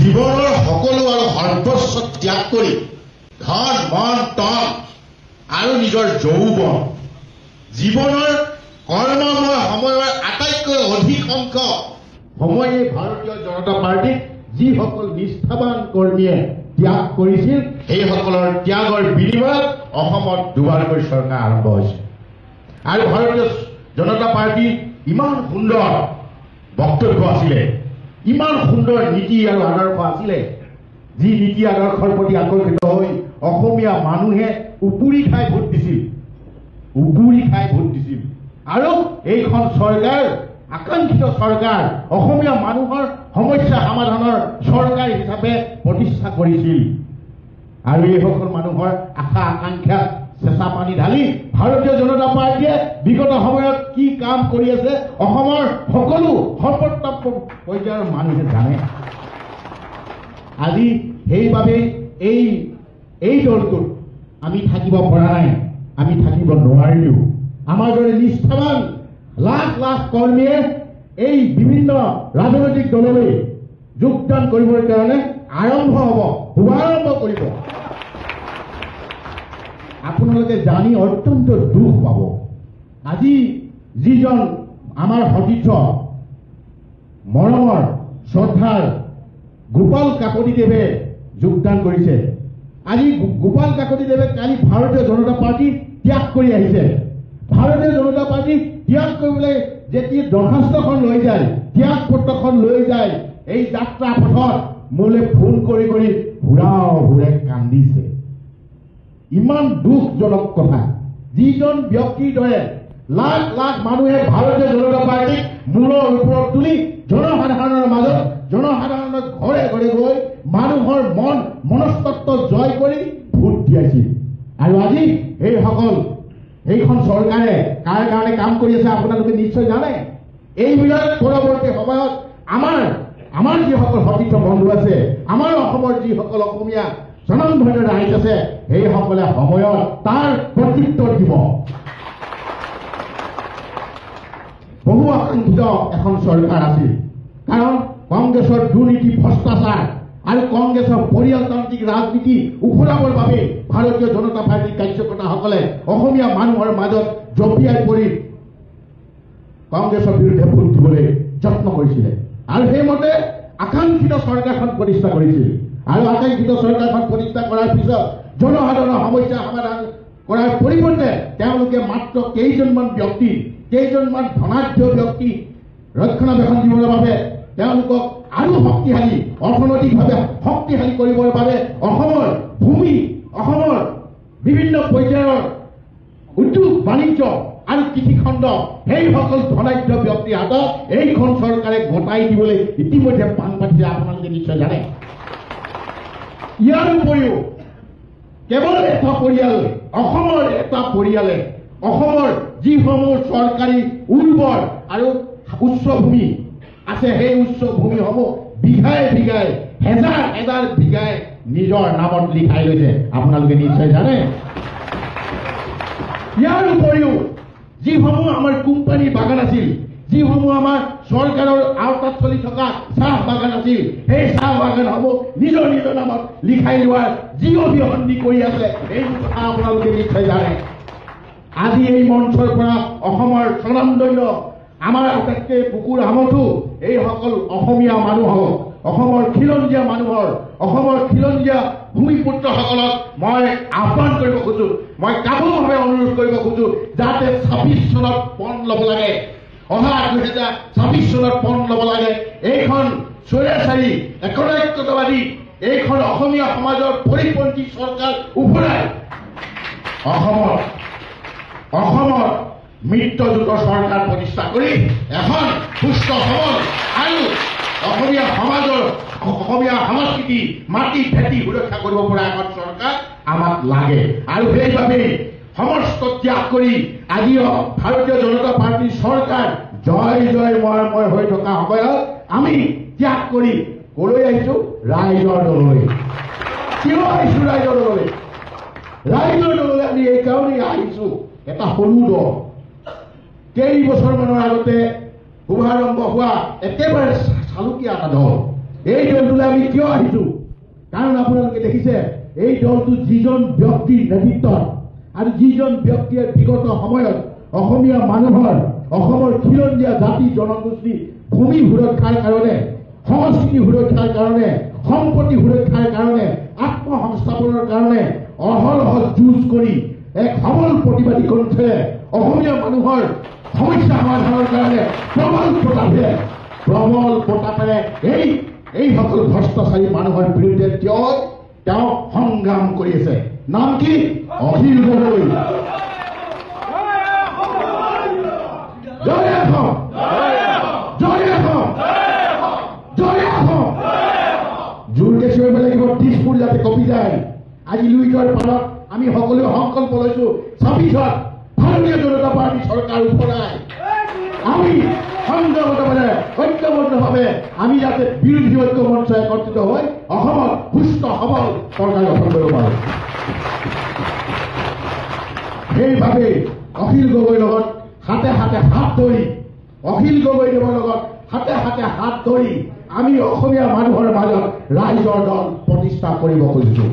জীৱনৰ সকলো আৰু সৰ্বস্ব ত্যাগ কৰি ধন মন তন আৰু নিজৰ যৌৱন জীৱনৰ কৰ্মময় সময়ৰ আটাইতকৈ অধিক অংশ সময়ে ভাৰতীয় জনতা পাৰ্টীক যিসকল নিষ্ঠাবান কৰ্মীয়ে ত্যাগ কৰিছিল সেইসকলৰ ত্যাগৰ বিনিময়ত অসমত দুবাৰকৈ চৰকাৰ আৰম্ভ হৈছে আৰু ভাৰতীয় জনতা পাৰ্টী ইমান সুন্দৰ বক্তব্য আছিলে ইমান সুন্দৰ নীতি আৰু আদৰ্শ আছিলে যি নীতি আদৰ্শৰ প্ৰতি আকৰ্ষিত হৈ অসমীয়া মানুহে উপুৰি খাই ভোট দিছিল আৰু এইখন চৰকাৰ আকাংক্ষিত চৰকাৰ অসমীয়া মানুহৰ সমস্যা সমাধানৰ চৰকাৰ হিচাপে প্ৰতিষ্ঠা কৰিছিল আৰু এইসকল মানুহৰ আশা আকাংক্ষা চেঁচা পানী ঢালি ভাৰতীয় জনতা পাৰ্টীয়ে বিগত সময়ত কি কাম কৰি আছে অসমৰ সকলো সৰ্বোত্তম পৰ্যায়ৰ মানুহে জানে আজি সেইবাবে এই দলটোত আমি থাকিব পৰা নাই আমি থাকিব নোৱাৰিলো আমাৰ দৰে নিষ্ঠাবান লাখ লাখ কৰ্মীয়ে এই বিভিন্ন ৰাজনৈতিক দললৈ যোগদান কৰিবৰ কাৰণে আৰম্ভ হ'ব শুভাৰম্ভ কৰিব আপোনালোকে জানি অত্যন্ত দুখ পাব আজি যিজন আমাৰ সতীৰ্থ মৰমৰ শ্ৰদ্ধাৰ গোপাল কাকতিদেৱে যোগদান কৰিছে আজি গোপাল কাকতিদেৱে কালি ভাৰতীয় জনতা পাৰ্টী ত্যাগ কৰি আহিছে ভাৰতীয় জনতা পাৰ্টী ত্যাগ কৰিবলৈ যেতিয়া দৰখাস্তখন লৈ যায় ত্যাগ পত্ৰখন লৈ যায় এই যাত্ৰা পথত মোলৈ ফোন কৰি কৰি হুৰে কান্দিছে ইমান দুখজনক কথা যিজন ব্যক্তিৰ দৰে লাখ লাখ মানুহে ভাৰতীয় জনতা পাৰ্টীক মূৰৰ ওপৰত তুলি জনসাধাৰণৰ মাজত জনসাধাৰণৰ ঘৰে ঘৰে গৈ মানুহৰ মনস্তত্ব জয় কৰি ভোট দিয়াইছিল আৰু আজি এইখন চৰকাৰে কাৰ কাৰণে কাম কৰি আছে আপোনালোকে নিশ্চয় জানে এইবিলাক পৰৱৰ্তী সময়ত আমাৰ যিসকল সতীৰ্থ বন্ধু আছে আমাৰ অসমৰ যিসকল অসমীয়া স্বনামধন্য ৰাইজ আছে সেইসকলে সময়ত তাৰ প্ৰত্যুত্তৰ দিব বহু আকাংক্ষিত এখন চৰকাৰ আছিল কাৰণ কংগ্ৰেছৰ দুৰ্নীতি ভ্ৰষ্টাচাৰ আৰু কংগ্ৰেছৰ পৰিয়ালতান্ত্ৰিক ৰাজনীতি উফৰাবৰ বাবে ভাৰতীয় জনতা পাৰ্টীৰ কাৰ্যকৰ্তাসকলে অসমীয়া মানুহৰ মাজত জঁপিয়াই পৰি কংগ্ৰেছৰ বিৰুদ্ধে ভোট দিবলৈ যত্ন কৰিছিলে আৰু সেইমতে আকাংক্ষিত চৰকাৰখন প্ৰতিষ্ঠা কৰিছিল আৰু আকাংক্ষিত চৰকাৰখন প্ৰতিষ্ঠা কৰাৰ পিছত জনসাধাৰণৰ সমস্যা সমাধান কৰাৰ পৰিৱৰ্তে তেওঁলোকে মাত্ৰ কেইজনমান ধনাঢ্য ব্যক্তি ৰক্ষণাবেক্ষণ দিবৰ বাবে তেওঁলোকক আৰু শক্তিশালী অৰ্থনৈতিকভাৱে শক্তিশালী কৰিবৰ বাবে অসমৰ ভূমি অসমৰ বিভিন্ন পৰ্যায়ৰ উদ্যোগ বাণিজ্য আৰু কৃষিখণ্ড সেইসকল ধনাঢ্য ব্যক্তিৰ হাতত এইখন চৰকাৰে গতাই দিবলৈ ইতিমধ্যে পাণ পাতিছে আপোনালোকে নিশ্চয় জানে ইয়াৰ উপৰিও কেৱল এটা পৰিয়ালে অসমৰ যিসমূহ চৰকাৰী উৰ্বৰ আৰু উচ্চ ভূমি আছে সেই উচ্চ ভূমিসমূহ বিঘাই হেজাৰ বিঘাই নিজৰ নামত লিখাই লৈছে আপোনালোকে নিশ্চয় জানে ইয়াৰ উপৰিও যিসমূহ আমাৰ কোম্পানী বাগান আছিল যিসমূহ আমাৰ চৰকাৰৰ আওতাত চলি থকা চাহ বাগান আছিল সেই চাহ বাগানসমূহ নিজৰ নামত লিখাই লোৱাৰ যি অভিসন্ধি কৰি আছে এই কথা আপোনালোকে নিশ্চয় জানে আজি এই মঞ্চৰ পৰা অসমৰ স্বনামধন্য আমাৰ আটাইতকৈ বুকুৰ আমঠু এইসকল অসমীয়া মানুহক অসমৰ খিলঞ্জীয়া মানুহৰ অসমৰ খিলঞ্জীয়া ভূমিপুত্ৰসকলক মই আহ্বান কৰিব খোজো মই কাবুলভাৱে অনুৰোধ কৰিব খোজো যাতে ২৬ চনত পণ ল'ব লাগে অহা ২০২৬ চনত পণ ল'ব লাগে এইখন স্বৈৰাচাৰী একনায়কত্ববাদী এইখন অসমীয়া সমাজৰ পৰিপন্থী চৰকাৰ উফৰাই অসমৰ মিত্ৰজোঁটৰ চৰকাৰ প্ৰতিষ্ঠা কৰি এখন সুস্থ সবল আৰু অসমীয়া সমাজৰ অসমীয়া সংস্কৃতি মাটি ভেটি সুৰক্ষা কৰিব পৰা এখন চৰকাৰ আমাক লাগে আৰু সেইবাবেই সমস্ত ত্যাগ কৰি আজি ভাৰতীয় জনতা পাৰ্টীৰ চৰকাৰ জয় হৈ থকা সময়ত আমি ত্যাগ কৰি কলৈ আহিছো ৰাইজৰ দললৈ কিয় আহিছো ৰাইজৰ দললৈ আমি এই কাৰণেই আহিছো এটা সৰু দল কেইবছৰমানৰ আগতে শুভাৰম্ভ হোৱা একেবাৰে চালুকীয়া এটা দল এই দলটোলৈ আমি কিয় আহিছোঁ? কাৰণ আপোনালোকে দেখিছে এই দলটো যিজন ব্যক্তিৰ নেতৃত্বত আৰু যিজন ব্যক্তিয়ে বিগত সময়ত অসমীয়া মানুহৰ অসমৰ খিলঞ্জীয়া জাতি জনগোষ্ঠী ভূমি সুৰক্ষাৰ কাৰণে, সংস্কৃতি সুৰক্ষাৰ কাৰণে, সম্পত্তি সুৰক্ষাৰ কাৰণে, আত্মসংস্থাপনৰ কাৰণে অহৰহ যুঁজ কৰি এক সবল প্ৰতিবাদী কণ্ঠেৰে অসমীয়া মানুহৰ সমস্যা সমাধানৰ কাৰণে প্ৰবল প্ৰতাপেৰে এই সকল ভ্ৰষ্টাচাৰী মানুহৰ বিৰুদ্ধে তেওঁ সংগ্ৰাম কৰি আছে। নাম কি? অখিল গগৈ। জয় অসম, জয় অসম, জয় অসম। জোৰকে চিঞৰিব লাগিব, দিছপুৰ যাতে কঁপি যায়। আজি লুইতৰ পাৰত আমি সকলোৱে সংকল্প লৈছো 26ত ভাৰতীয় জনতা পাৰ্টি চৰকাৰ উঠৰাই আমি সংযমতভাৱে ঐক্যবদ্ধভাৱে আমি যাতে বিৰোধী ঐক্য মঞ্চ একত্ৰিত হৈ অসমত সুস্থ সবল চৰকাৰ গঠন কৰিব পাৰোঁ। সেইভাৱে অখিল গগৈৰ লগত হাতে হাতে হাত ধৰি, অখিল গগৈদেৱৰ লগত হাতে হাতে হাত ধৰি আমি অসমীয়া মানুহৰ মাজত ৰাইজৰ দল প্ৰতিষ্ঠা কৰিব খুজিছোঁ।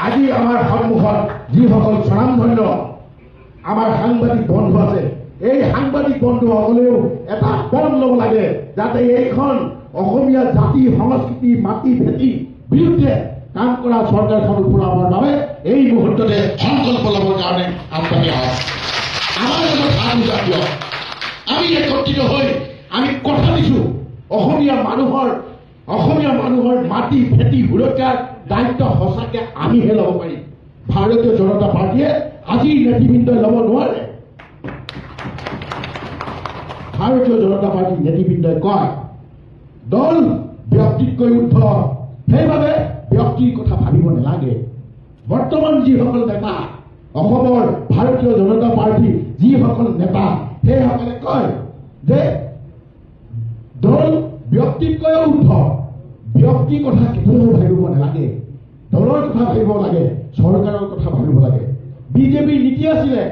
আজি আমাৰ সন্মুখত যিসকল স্বনামধন্য আমাৰ সাংবাদিক বন্ধু আছে, এই সাংবাদিক বন্ধুসকলেও এটা পদ ল'ব লাগে যাতে এইখন অসমীয়া জাতি সংস্কৃতি মাটি ভেটি বিৰুদ্ধে কাম কৰা চৰকাৰখন উঠোৱাৰ বাবে এই মুহূৰ্ততে সংকল্প ল'বৰ কাৰণে আগবাঢ়ি আহক। আমাৰ লগত হাত উজাতীয় আমি একত্ৰিত হৈ আমি কথা দিছোঁ অসমীয়া মানুহৰ মাটি ভেটি সুৰক্ষাৰ দায়িত্ব সঁচাকৈ আমিহে ল'ব পাৰিম। ভাৰতীয় জনতা পাৰ্টীয়ে আজিৰ নেতৃবৃন্দই ল'ব নোৱাৰে। ভাৰতীয় জনতা পাৰ্টীৰ নেতৃবৃন্দই কয় দল ব্যক্তিতকৈ ঊৰ্ধ, সেইবাবে ব্যক্তিৰ কথা ভাবিব নালাগে। বৰ্তমান যিসকল নেতা অসমৰ ভাৰতীয় জনতা পাৰ্টীৰ যিসকল নেতা সেইসকলে কয় যে দল ব্যক্তিতকৈ ঊৰ্ধ, ব্যক্তিৰ কথা কেতিয়াও ভাবিব নালাগে, দলৰ কথা ভাবিব লাগে, চৰকাৰৰ কথা ভাবিব লাগে। বিজেপিৰ নীতি আছিলে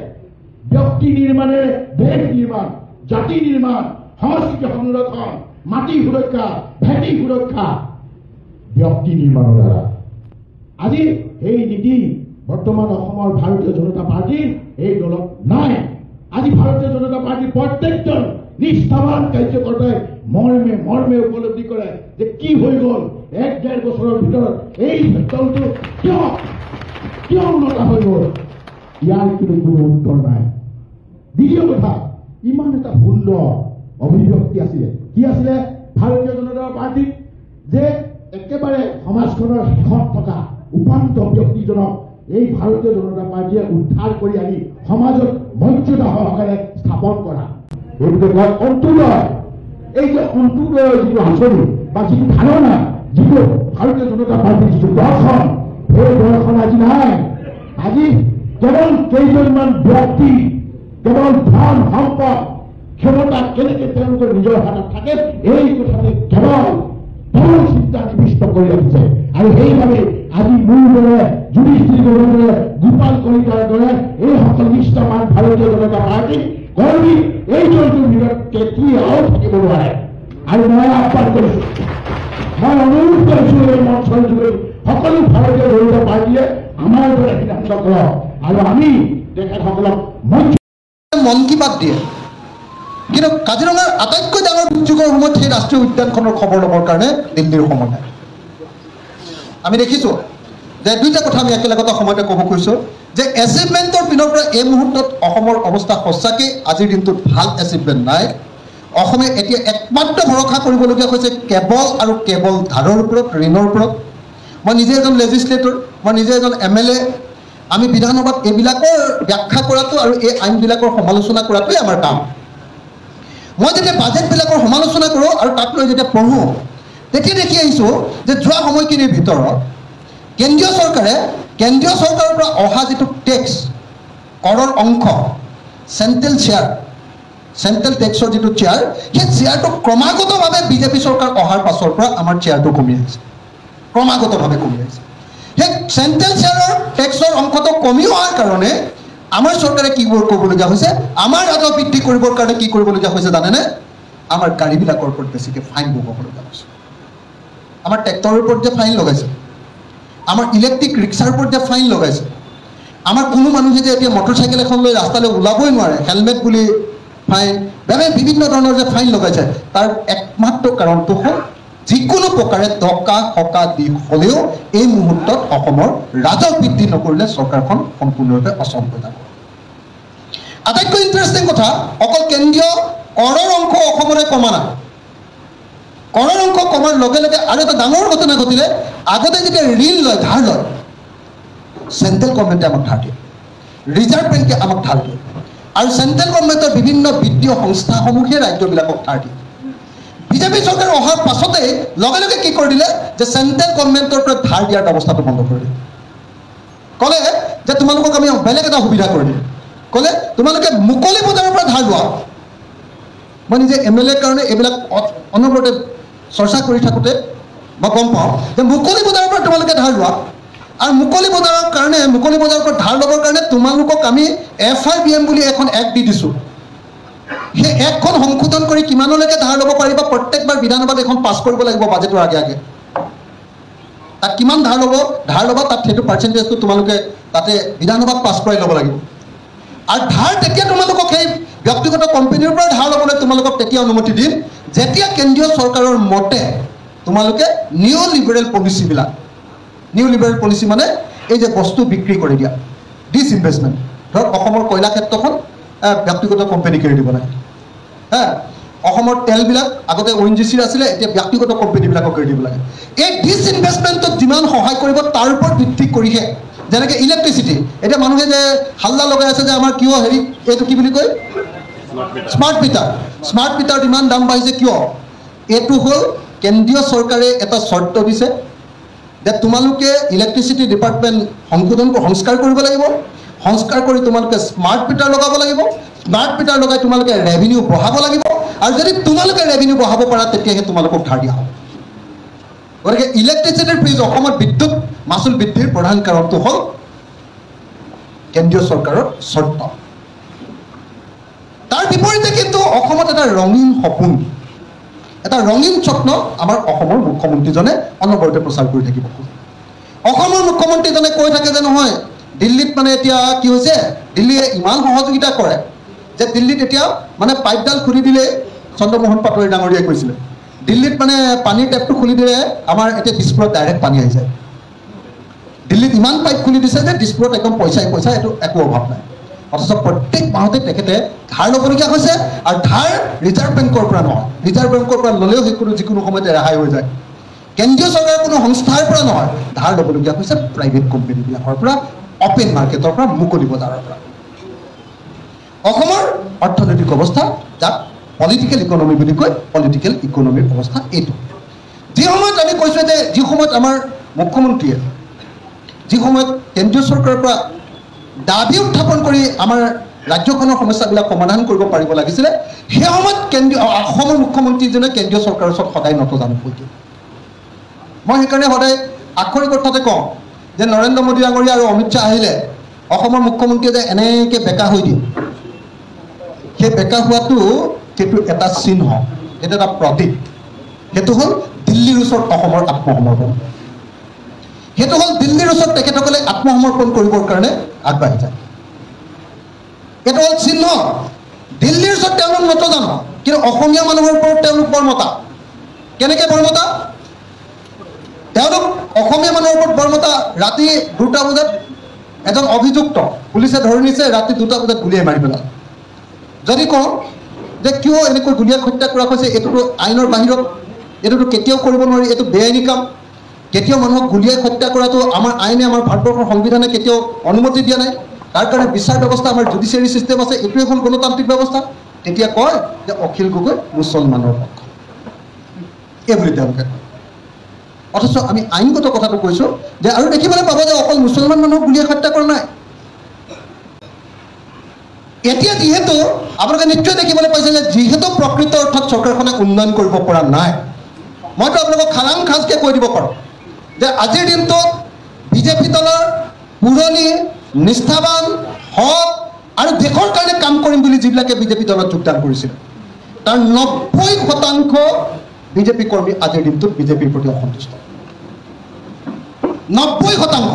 ব্যক্তি নিৰ্মাণেৰে দেশ নিৰ্মাণ, জাতি নিৰ্মাণ, সংস্কৃতি সংৰক্ষণ, মাটি সুৰক্ষা, ভেটি সুৰক্ষা, ব্যক্তি নিৰ্মাণৰ দ্বাৰা। আজি এই নীতি বৰ্তমান অসমৰ ভাৰতীয় জনতা পাৰ্টীৰ এই দলত নাই। আজি ভাৰতীয় জনতা পাৰ্টীৰ প্ৰত্যেকজন নিষ্ঠাৱান কাৰ্যকৰ্তাই মৰ্মে মৰ্মে উপলব্ধি কৰে যে কি হৈ গ'ল 1-1.5 বছৰৰ ভিতৰত এই দলটো কিয় উন্নত হৈ গ'ল। ইয়াৰ কিন্তু কোনো উত্তৰ নাই। দ্বিতীয় কথা, ইমান এটা সুন্দৰ অভিব্যক্তি আছিলে, কি আছিলে ভাৰতীয় জনতা পাৰ্টীত যে একেবাৰে সমাজখনৰ শেষত থকা উপান্ত ব্যক্তিজনক এই ভাৰতীয় জনতা পাৰ্টীয়ে উদ্ধাৰ কৰি আনি সমাজত মৰ্যাদা সহকাৰে স্থাপন কৰা, এইটো কয় অন্ত্যোদয়। এই যে অন্ত্যোদয়ৰ যিটো আঁচনি বা যিটো ধাৰণা, যিটো ভাৰতীয় জনতা পাৰ্টীৰ যিটো দৰ্শন, সেই দৰ্শন আজি নাই। আজি কেৱল কেইজনমান ব্যক্তি, কেৱল ধন সম্পদ ক্ষমতা কেনেকৈ তেওঁলোকৰ নিজৰ হাতত থাকে এই কথাতে কেৱল দল চিন্তা নিবিষ্ট কৰি ৰাখিছে। আৰু সেইবাবে আজি মোৰ দৰে, যুধিষ্ঠিৰ গগৈৰ দৰে, গোপাল কলিতাৰ দৰে এইসকল নিষ্ঠাৱান ভাৰতীয় জনতা পাৰ্টী কৰ্মী এই দলটোৰ ভিতৰত কেতিয়াও থাকিব নোৱাৰে। আৰু মই আহ্বান কৰিছোঁ, মই অনুৰোধ কৰিছোঁ এই মঞ্চৰ যোগেদি সকলো ভাৰতীয় জনতা পাৰ্টীয়ে আমাৰ দৰে সিদ্ধান্ত কৰক আৰু আমি তেখেতসকলক মন কি বাত দিয়ে। কিন্তু কাজিৰঙাৰ আটাইতকৈ ডাঙৰ দুৰ্যোগৰ সময়ত সেই ৰাষ্ট্ৰীয় উদ্যানখনৰ খবৰ ল'বৰ কাৰণে দিল্লীৰ সময় নাই। আমি দেখিছোঁ যে দুইটা কথা আমি একেলগতে সময়তে ক'ব খুজিছোঁ যে এচিভমেণ্টৰ পিনৰ পৰা এই মুহূৰ্তত অসমৰ অৱস্থা সঁচাকৈ আজিৰ দিনটোত ভাল এচিভমেণ্ট নাই। অসমে এতিয়া একমাত্ৰ ভৰসা কৰিবলগীয়া হৈছে কেৱল আৰু কেৱল ধাৰৰ ওপৰত, ঋণৰ ওপৰত। মই নিজে এজন লেজিছলেটৰ, মই নিজে এজন MLA। আমি বিধানসভাত এইবিলাকৰ ব্যাখ্যা কৰাটো আৰু এই আইনবিলাকৰ সমালোচনা কৰাটোৱেই আমাৰ কাম। মই যেতিয়া বাজেটবিলাকৰ সমালোচনা কৰোঁ আৰু তাক লৈ যেতিয়া পঢ়োঁ, তেতিয়া দেখি আহিছোঁ যে যোৱা সময়খিনিৰ ভিতৰত কেন্দ্ৰীয় চৰকাৰৰ পৰা অহা যিটো টেক্স, কৰৰ অংশ, চেণ্ট্ৰেল টেক্সৰ যিটো চেয়াৰ, সেই চেয়াৰটো ক্ৰমাগতভাৱে বিজেপি চৰকাৰ অহাৰ পাছৰ পৰা আমাৰ চেয়াৰটো কমি আহিছে, ক্ৰমাগতভাৱে কমি আহিছে। সেই চেণ্ট্ৰেল চেয়াৰৰ টেক্সৰ অংশটো কমি অহাৰ কাৰণে আমাৰ চৰকাৰে কি কৰিবলগীয়া হৈছে, আমাৰ ৰাজহ বৃদ্ধি কৰিবৰ কাৰণে কি কৰিবলগীয়া হৈছে জানেনে? আমাৰ গাড়ীবিলাকৰ ওপৰত বেছিকৈ ফাইন ভৰিবলগীয়া হৈছে আমাৰ ট্ৰেক্টৰৰ ওপৰত যে ফাইন লগাইছে আমাৰ ইলেক্ট্ৰিক ৰিক্সাৰ ওপৰত যে ফাইন লগাইছে আমাৰ কোনো মানুহে যে এতিয়া মটৰচাইকেল এখন লৈ ৰাস্তালৈ ওলাবই নোৱাৰে হেলমেট বুলি ফাইন বিভিন্ন ধৰণৰ যে ফাইন লগাইছে তাৰ একমাত্ৰ কাৰণটো হ'ল যিকোনো প্ৰকাৰে টকা সকা দি হ'লেও এই মুহূৰ্তত অসমৰ ৰাজহ বৃদ্ধি নকৰিলে চৰকাৰখন সম্পূৰ্ণৰূপে অচল হৈ যাব আটাইতকৈ ইণ্টাৰেষ্টিং কথা অকল কেন্দ্ৰীয় কৰৰ অংশ অসমৰে কমা নাই কৰৰ অংশ কমাৰ লগে লগে আৰু এটা ডাঙৰ ঘটনা ঘটিলে আগতে যেতিয়া ঋণ লয় ধাৰ লয় চেণ্ট্ৰেল গভৰ্ণমেণ্টে আমাক ধাৰ দিয়ে ৰিজাৰ্ভ বেংকে আমাক ধাৰ দিয়ে আৰু চেণ্ট্ৰেল গভৰ্ণমেণ্টৰ বিভিন্ন বিত্তীয় সংস্থাসমূহে ৰাজ্যবিলাকক ধাৰ দিয়ে বিজেপি চৰকাৰ অহাৰ পাছতেই লগে লগে কি কৰি দিলে যে চেণ্ট্ৰেল গভৰ্ণমেণ্টৰ পৰা ধাৰ দিয়াৰ ব্যৱস্থাটো বন্ধ কৰি দিলে ক'লে যে তোমালোকক আমি বেলেগ এটা সুবিধা কৰি দিম ক'লে তোমালোকে মুকলি বজাৰৰ পৰা ধাৰ লোৱা মই নিজে MLA কাৰণে এইবিলাক অনবৰতে চৰ্চা কৰি থাকোঁতে মই গম পাওঁ যে মুকলি বজাৰৰ পৰা তোমালোকে ধাৰ লোৱা আৰু মুকলি বজাৰৰ কাৰণে মুকলি বজাৰৰ পৰা ধাৰ ল'বৰ কাৰণে তোমালোকক আমি FIBM বুলি এখন এক্ট দি দিছোঁ সেই এক্টখন সংশোধন কৰি কিমানলৈকে ধাৰ ল'ব পাৰিবা প্ৰত্যেকবাৰ বিধানসভাত এখন পাছ কৰিব লাগিব বাজেটৰ আগে আগে তাত কিমান ধাৰ ল'বা তাত সেইটো পাৰ্চেণ্টেজটো তোমালোকে তাতে বিধানসভাত পাছ কৰাই ল'ব লাগিব আৰু ধাৰ তেতিয়া তোমালোকক সেই ব্যক্তিগত কোম্পানীৰ পৰা ধাৰ ল'বলৈ তোমালোকক তেতিয়া অনুমতি দিম যেতিয়া কেন্দ্ৰীয় চৰকাৰৰ মতে তোমালোকে নিউ লিবেৰেল পলিচি মানে এই যে বস্তু বিক্ৰী কৰি দিয়া ডিসইনভেষ্টমেণ্ট ধৰক অসমৰ কয়লা ক্ষেত্ৰখন ব্যক্তিগত কোম্পানীক এৰি দিব লাগে অসমৰ তেলবিলাক আগতে ONGCৰ আছিলে এতিয়া ব্যক্তিগত কোম্পানীবিলাকক এৰি দিব লাগে এই ডিসইনভেষ্টমেণ্টত যিমান সহায় কৰিব তাৰ ওপৰত ভিত্তি কৰিহে যেনেকৈ ইলেক্ট্ৰিচিটি এতিয়া মানুহে যে হাল্লা লগাই আছে যে আমাৰ কিয় হেৰি এইটো কি বুলি কয় স্মাৰ্ট মিটাৰ ইমান দাম বাঢ়িছে কিয় এইটো হ'ল কেন্দ্ৰীয় চৰকাৰে এটা চৰ্ত দিছে যে তোমালোকে ইলেক্ট্ৰিচিটি ডিপাৰ্টমেণ্ট সংস্কাৰ কৰিব লাগিব সংস্কাৰ কৰি তোমালোকে স্মাৰ্ট মিটাৰ লগাব লাগিব স্মাৰ্ট মিটাৰ লগাই তোমালোকে ৰেভিনিউ বঢ়াব লাগিব আৰু যদি তোমালোকে ৰেভিনিউ বঢ়াব পাৰা তেতিয়াহে তোমালোকক ধাৰ দিয়া হ'ব গতিকে ইলেক্ট্ৰিচিটিৰ ফিজ অসমত বিদ্যুৎ মাচুল বৃদ্ধিৰ প্ৰধান কাৰণটো হ'ল কেন্দ্ৰীয় চৰকাৰৰ চৰ্ত তাৰ বিপৰীতে কিন্তু অসমত এটা ৰঙীন সপোন এটা ৰঙীন স্বপ্ন আমাৰ অসমৰ মুখ্যমন্ত্ৰীজনে অনবৰতে প্ৰচাৰ কৰি থাকিব অসমৰ মুখ্যমন্ত্ৰীজনে কৈ থাকে যে নহয় দিল্লীত মানে এতিয়া কি হৈছে দিল্লীয়ে ইমান সহযোগিতা কৰে যে দিল্লীত এতিয়া মানে পাইপডাল খুলি দিলে চন্দ্ৰমোহন পাটোৱাৰী ডাঙৰীয়াই কৈছিলে দিল্লীত মানে পানীৰ টেপটো খুলি দিলে আমাৰ এতিয়া দিছপুৰত ডাইৰেক্ট পানী আহি যায় দিল্লীত ইমান পাইপ খুলি দিছে যে দিছপুৰত একদম পইচা এইটো একো অভাৱ নাই অথচ প্ৰত্যেক মাহতে তেখেতে ধাৰ ল'বলগীয়া হৈছে আৰু ধাৰ ৰিজাৰ্ভ বেংকৰ পৰা নহয় ৰিজাৰ্ভ বেংকৰ পৰা ল'লেও যিকোনো সময়তে ৰেহাই হৈ যায় কেন্দ্ৰীয় চৰকাৰৰ কোনো সংস্থাৰ পৰা নহয় ধাৰ ল'বলগীয়া হৈছে প্ৰাইভেট কোম্পানীবিলাকৰ পৰা অপেন মাৰ্কেটৰ পৰা মুকলি বজাৰৰ পৰা অসমৰ অৰ্থনৈতিক অৱস্থা যাক পলিটিকেল ইকনমি বুলি কয় পলিটিকেল ইকনমিৰ অৱস্থা এইটো যি সময়ত আমি কৈছোঁ যে যি সময়ত আমাৰ মুখ্যমন্ত্ৰীয়ে যি সময়ত কেন্দ্ৰীয় চৰকাৰৰ পৰা দাবী উত্থাপন কৰি আমাৰ ৰাজ্যখনৰ সমস্যাবিলাক সমাধান কৰিব পাৰিব লাগিছিলে সেই সময়ত অসমৰ মুখ্যমন্ত্ৰীজনে কেন্দ্ৰীয় চৰকাৰৰ ওচৰত সদায় নতজানু হৈ দিয়ে মই সেইকাৰণে সদায় আক্ষৰিক অৰ্থতে কওঁ যে নৰেন্দ্ৰ মোদী ডাঙৰীয়া আৰু অমিত শ্বাহ আহিলে অসমৰ মুখ্যমন্ত্ৰীয়ে যে এনেকৈ বেকা হৈ দিয়ে সেই বেকা হোৱাটো সেইটো এটা চিহ্ন সেইটো এটা প্ৰতীক সেইটো হ'ল দিল্লীৰ ওচৰত অসমৰ আত্মসমৰ্পণ সেইটো হ'ল দিল্লীৰ ওচৰত তেখেতসকলে আত্মসমৰ্পণ কৰিবৰ কাৰণে আগবাঢ়ি যায় এইটো হ'ল চিহ্ন দিল্লীৰ ওচৰত তেওঁলোক নতজানো কিন্তু অসমীয়া মানুহৰ ওপৰত তেওঁলোক বৰ্মতা কেনেকৈ বৰ্মতা তেওঁলোক অসমীয়া মানুহৰ ওপৰত বৰ্মতা ৰাতি 2টা বজাত এজন অভিযুক্ত পুলিচে ধৰি নিছে ৰাতি 2টা বজাত গুলীয়াই মাৰি পেলালে যদি কওঁ যে কিয় এনেকৈ গুলীয়াই হত্যা কৰা হৈছে এইটোতো আইনৰ বাহিৰত এইটোতো কেতিয়াও কৰিব নোৱাৰি এইটো বেআইনী কাম কেতিয়াও মানুহক গুলীয়াই হত্যা কৰাটো আমাৰ আইনে আমাৰ ভাৰতবৰ্ষৰ সংবিধানে কেতিয়াও অনুমতি দিয়া নাই তাৰ কাৰণে বিচাৰ ব্যৱস্থা আমাৰ জুডিচিয়াৰী ছিষ্টেম আছে এইটো এখন গণতান্ত্ৰিক ব্যৱস্থা তেতিয়া কয় যে অখিল গগৈ মুছলমানৰ পক্ষ এইবুলি তেওঁলোকে কয় অথচ আমি আইনগত কথাটো কৈছোঁ যে আৰু দেখিবলৈ পাব যে অকল মুছলমান মানুহক গুলীয়াই হত্যা কৰা নাই এতিয়া যিহেতু আপোনালোকে নিশ্চয় দেখিবলৈ পাইছে যে যিহেতু প্ৰকৃত অৰ্থত চৰকাৰখনে উন্নয়ন কৰিব পৰা নাই মইতো আপোনালোকক খাৰাং খাজকৈ কৈ দিব পাৰোঁ যে আজিৰ দিনটোত বিজেপি দলৰ পুৰণি নিষ্ঠাবান হক আৰু দেশৰ কাৰণে কাম কৰিম বুলি যিবিলাকে বিজেপি দলত যোগদান কৰিছিল তাৰ 90% বিজেপি কৰ্মী আজিৰ দিনটোত বিজেপিৰ প্ৰতি অসন্তুষ্ট। 90%।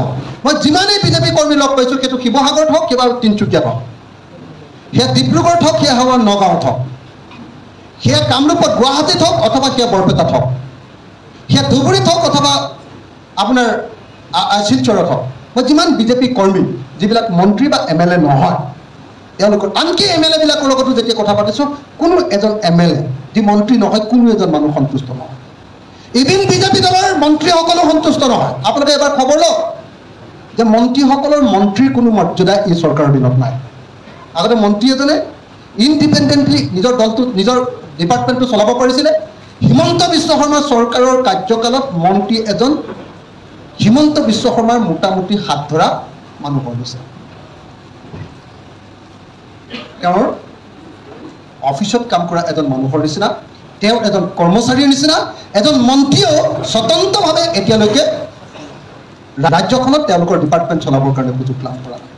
মই যিমানেই বিজেপি কৰ্মী লগ পাইছোঁ, সেইটো শিৱসাগৰত হওক কিবা তিনিচুকীয়াত হওক, সেয়া ডিব্ৰুগড়ত হওক, সেয়া হোৱা নগাঁৱত হওক, সেয়া কামৰূপত গুৱাহাটীত হওক অথবা সেয়া বৰপেটাত হওক, সেয়া ধুবুৰীত হওক অথবা আপোনাৰ শিলচৰত হওক, মই যিমান বিজেপি কৰ্মী যিবিলাক মন্ত্ৰী বা MLA নহয়, তেওঁলোকৰ আনকি MLA বিলাকৰ লগতো যেতিয়া কথা পাতিছোঁ, কোনো এজন MLA যি মন্ত্ৰী নহয়, কোনো এজন মানুহ সন্তুষ্ট নহয়। ইভিন বিজেপি দলৰ মন্ত্ৰীসকলো সন্তুষ্ট নহয়। আপোনালোকে এবাৰ খবৰ লওক যে মন্ত্ৰীসকলৰ মন্ত্ৰীৰ কোনো মৰ্যাদা এই চৰকাৰৰ দিনত নাই। আগতে মন্ত্ৰী এজনে ইণ্ডিপেণ্ডেণ্টলি নিজৰ দলটো, নিজৰ ডিপাৰ্টমেণ্টটো চলাব পাৰিছিলে। হিমন্ত বিশ্ব শৰ্মা চৰকাৰৰ কাৰ্যকালত মন্ত্ৰী এজন হিমন্ত বিশ্ব শৰ্মাৰ মোটামুটি হাত ধৰা মানুহৰ নিচিনা। তেওঁৰ অফিচত কাম কৰা এজন মানুহৰ নিচিনা, তেওঁ এজন কৰ্মচাৰীৰ নিচিনা, এজন মন্ত্ৰীয়েও স্বতন্ত্ৰভাৱে এতিয়ালৈকে ৰাজ্যখনত তেওঁলোকৰ ডিপাৰ্টমেণ্ট চলাবৰ কাৰণে সুযোগ লাভ কৰা নাই।